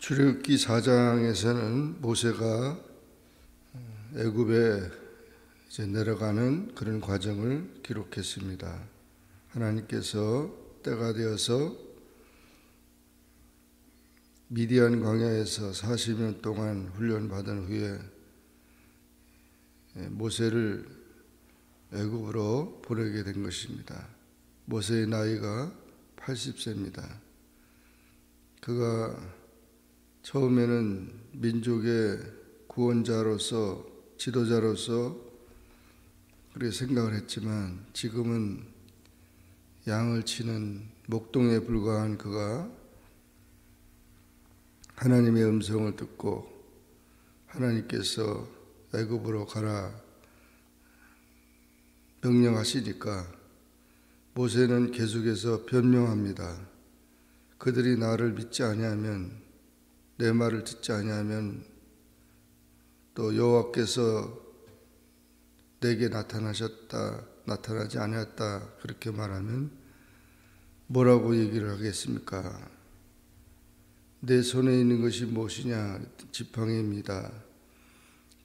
출애굽기 4장에서는 모세가 애굽에 이제 내려가는 그런 과정을 기록했습니다. 하나님께서 때가 되어서 미디안 광야에서 40년 동안 훈련받은 후에 모세를 애굽으로 보내게 된 것입니다. 모세의 나이가 80세입니다. 그가 처음에는 민족의 구원자로서 지도자로서 그렇게 생각을 했지만 지금은 양을 치는 목동에 불과한 그가 하나님의 음성을 듣고 하나님께서 애굽으로 가라 명령하시니까 모세는 계속해서 변명합니다. 그들이 나를 믿지 아니하면, 내 말을 듣지 아니하면, 또 여호와께서 내게 나타나지 아니었다 그렇게 말하면 뭐라고 얘기를 하겠습니까? 내 손에 있는 것이 무엇이냐? 지팡이입니다.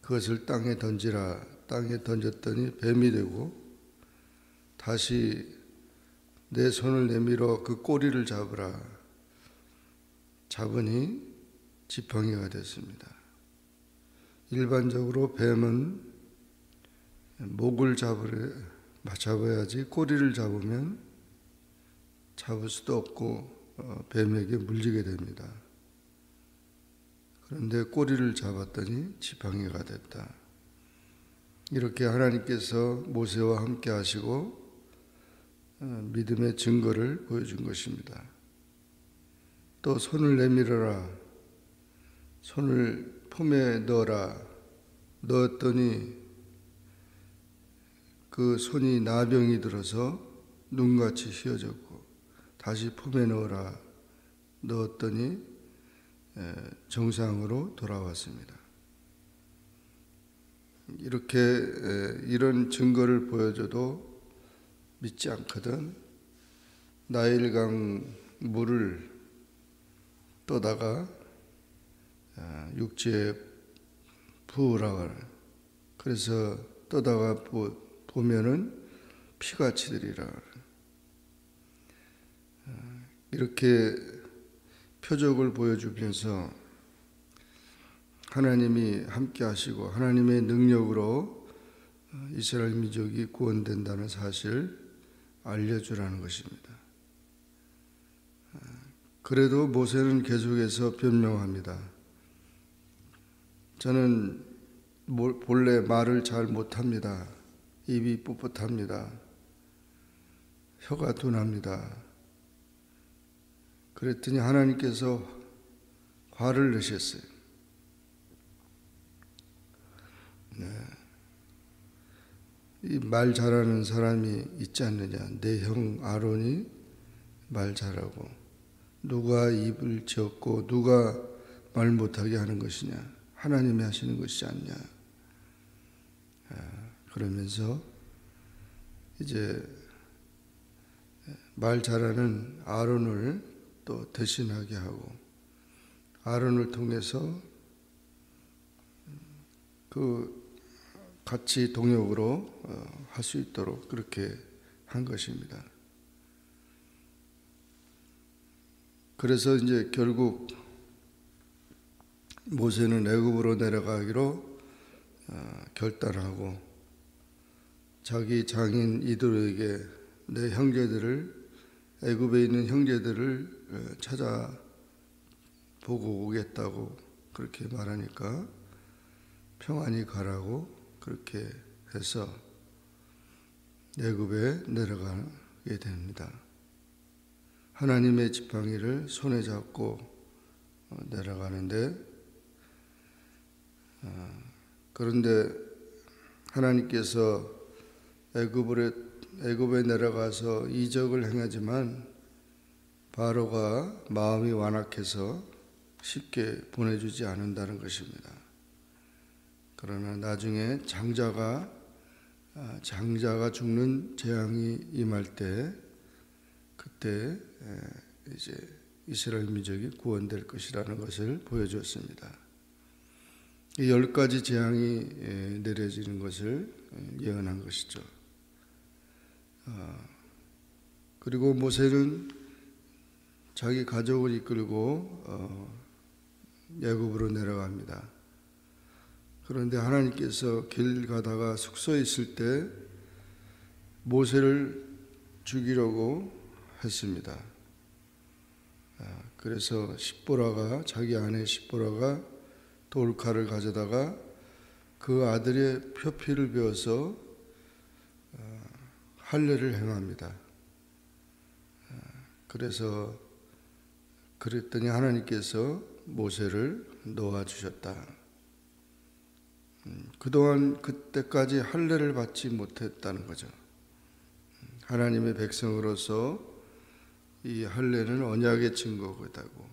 그것을 땅에 던지라. 땅에 던졌더니 뱀이 되고 다시 내 손을 내밀어 그 꼬리를 잡으라. 잡으니 지팡이가 됐습니다. 일반적으로 뱀은 목을 잡아야지 꼬리를 잡으면 잡을 수도 없고 뱀에게 물리게 됩니다. 그런데 꼬리를 잡았더니 지팡이가 됐다. 이렇게 하나님께서 모세와 함께 하시고 믿음의 증거를 보여준 것입니다. 또 손을 내밀어라. 손을 폼에 넣어라. 넣었더니 그 손이 나병이 들어서 눈같이 휘어졌고 다시 폼에 넣어라. 넣었더니 정상으로 돌아왔습니다. 이렇게 이런 증거를 보여줘도 믿지 않거든. 나일강 물을 떠다가 육지에 부으라. 그래서 떠다가 보면은 피같이 되리라. 이렇게 표적을 보여주면서 하나님이 함께 하시고 하나님의 능력으로 이스라엘 민족이 구원된다는 사실을 알려주라는 것입니다. 그래도 모세는 계속해서 변명합니다. 저는 본래 말을 잘 못합니다. 입이 뻣뻣합니다. 혀가 둔합니다. 그랬더니 하나님께서 화를 내셨어요. 이 말 잘하는 사람이 있지 않느냐? 내 형 아론이 말 잘하고 누가 입을 지었고 누가 말 못하게 하는 것이냐? 하나님이 하시는 것이지 않냐? 그러면서 이제 말 잘하는 아론을 또 대신하게 하고 아론을 통해서 그 같이 동역으로 할 수 있도록 그렇게 한 것입니다. 그래서 이제 결국 모세는 애굽으로 내려가기로 결단하고 자기 장인 이도에게 내 형제들을 애굽에 있는 형제들을 찾아보고 오겠다고 그렇게 말하니까 평안히 가라고 그렇게 해서 애굽에 내려가게 됩니다. 하나님의 지팡이를 손에 잡고 내려가는데 그런데 하나님께서 애굽에 내려가서 이적을 행하지만 바로가 마음이 완악해서 쉽게 보내주지 않는다는 것입니다. 그러나 나중에 장자가 죽는 재앙이 임할 때 그때 이제 이스라엘 민족이 구원될 것이라는 것을 보여주었습니다. 이 10가지 재앙이 내려지는 것을 예언한 것이죠. 그리고 모세는 자기 가족을 이끌고 애굽으로 내려갑니다. 그런데 하나님께서 길 가다가 숙소에 있을 때 모세를 죽이려고 했습니다. 그래서 자기 아내 십보라가 돌칼을 가져다가 그 아들의 표피를 베어서 할례를 행합니다. 그랬더니 하나님께서 모세를 놓아주셨다. 그동안 그때까지 할례를 받지 못했다는 거죠. 하나님의 백성으로서 이 할례는 언약의 증거다고,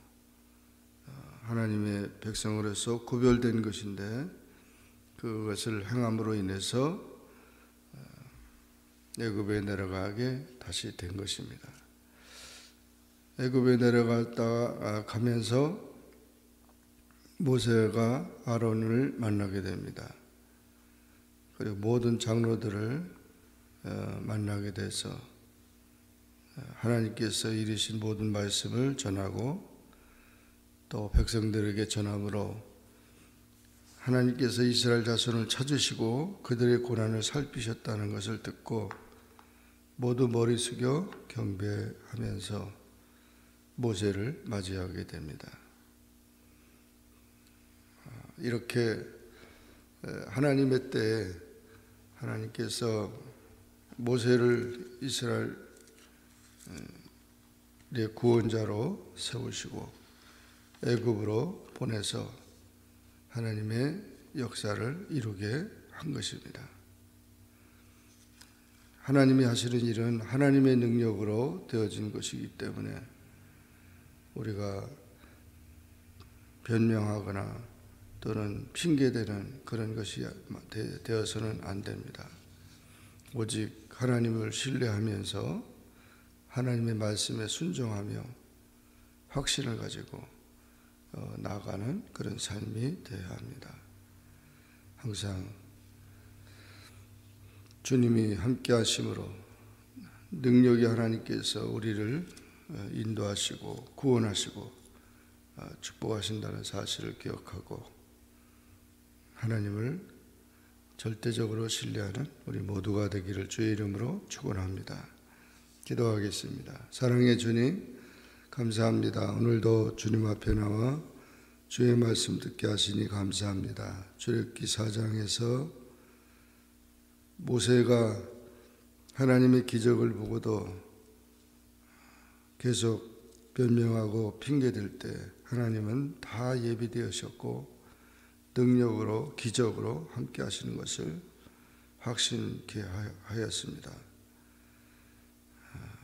하나님의 백성으로서 구별된 것인데 그것을 행함으로 인해서 애굽에 내려가게 다시 된 것입니다. 애굽에 내려갔다가 가면서 모세가 아론을 만나게 됩니다. 그리고 모든 장로들을 만나게 돼서 하나님께서 이르신 모든 말씀을 전하고 또 백성들에게 전함으로 하나님께서 이스라엘 자손을 찾으시고 그들의 고난을 살피셨다는 것을 듣고 모두 머리 숙여 경배하면서 모세를 맞이하게 됩니다. 이렇게 하나님의 때에 하나님께서 모세를 이스라엘의 구원자로 세우시고 애굽으로 보내서 하나님의 역사를 이루게 한 것입니다. 하나님이 하시는 일은 하나님의 능력으로 되어진 것이기 때문에 우리가 변명하거나 또는 핑계대는 그런 것이 되어서는 안 됩니다. 오직 하나님을 신뢰하면서 하나님의 말씀에 순종하며 확신을 가지고 나아가는 그런 삶이 되어야 합니다. 항상 주님이 함께 하심으로 능력이 하나님께서 우리를 인도하시고 구원하시고 축복하신다는 사실을 기억하고 하나님을 절대적으로 신뢰하는 우리 모두가 되기를 주의 이름으로 축원합니다. 기도하겠습니다. 사랑의 주님, 감사합니다. 오늘도 주님 앞에 나와 주의 말씀 듣게 하시니 감사합니다. 출애굽기 4장에서 모세가 하나님의 기적을 보고도 계속 변명하고 핑계댈 때 하나님은 다 예비되으셨고 능력으로 기적으로 함께 하시는 것을 확신케 하였습니다.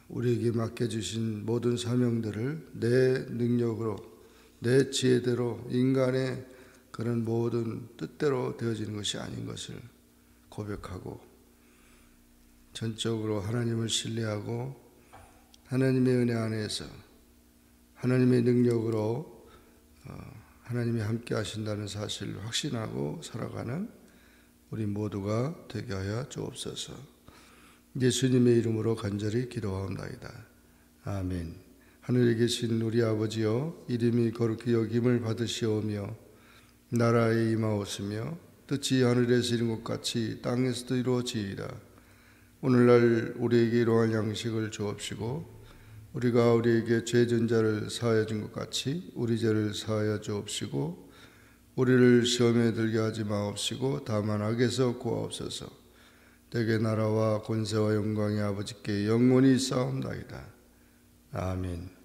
우리에게 맡겨주신 모든 사명들을 내 능력으로 내 지혜대로 인간의 그런 모든 뜻대로 되어지는 것이 아닌 것을 고백하고 전적으로 하나님을 신뢰하고 하나님의 은혜 안에서 하나님의 능력으로 하나님이 함께 하신다는 사실을 확신하고 살아가는 우리 모두가 되게 하여 주옵소서. 예수님의 이름으로 간절히 기도하옵나이다. 아멘. 하늘에 계신 우리 아버지여, 이름이 거룩히 여김을 받으시오며 나라에 임하옵시며 뜻이 하늘에서 이룬 것 같이 땅에서도 이루어지이다. 오늘날 우리에게 이러한 양식을 주옵시고 우리가 우리에게 죄진 자를 사하여 준 것 같이 우리 죄를 사하여 주옵시고 우리를 시험에 들게 하지 마옵시고 다만 악에서 구하옵소서. 대개 나라와 권세와 영광이 아버지께 영원히 있사옵나이다. 아멘.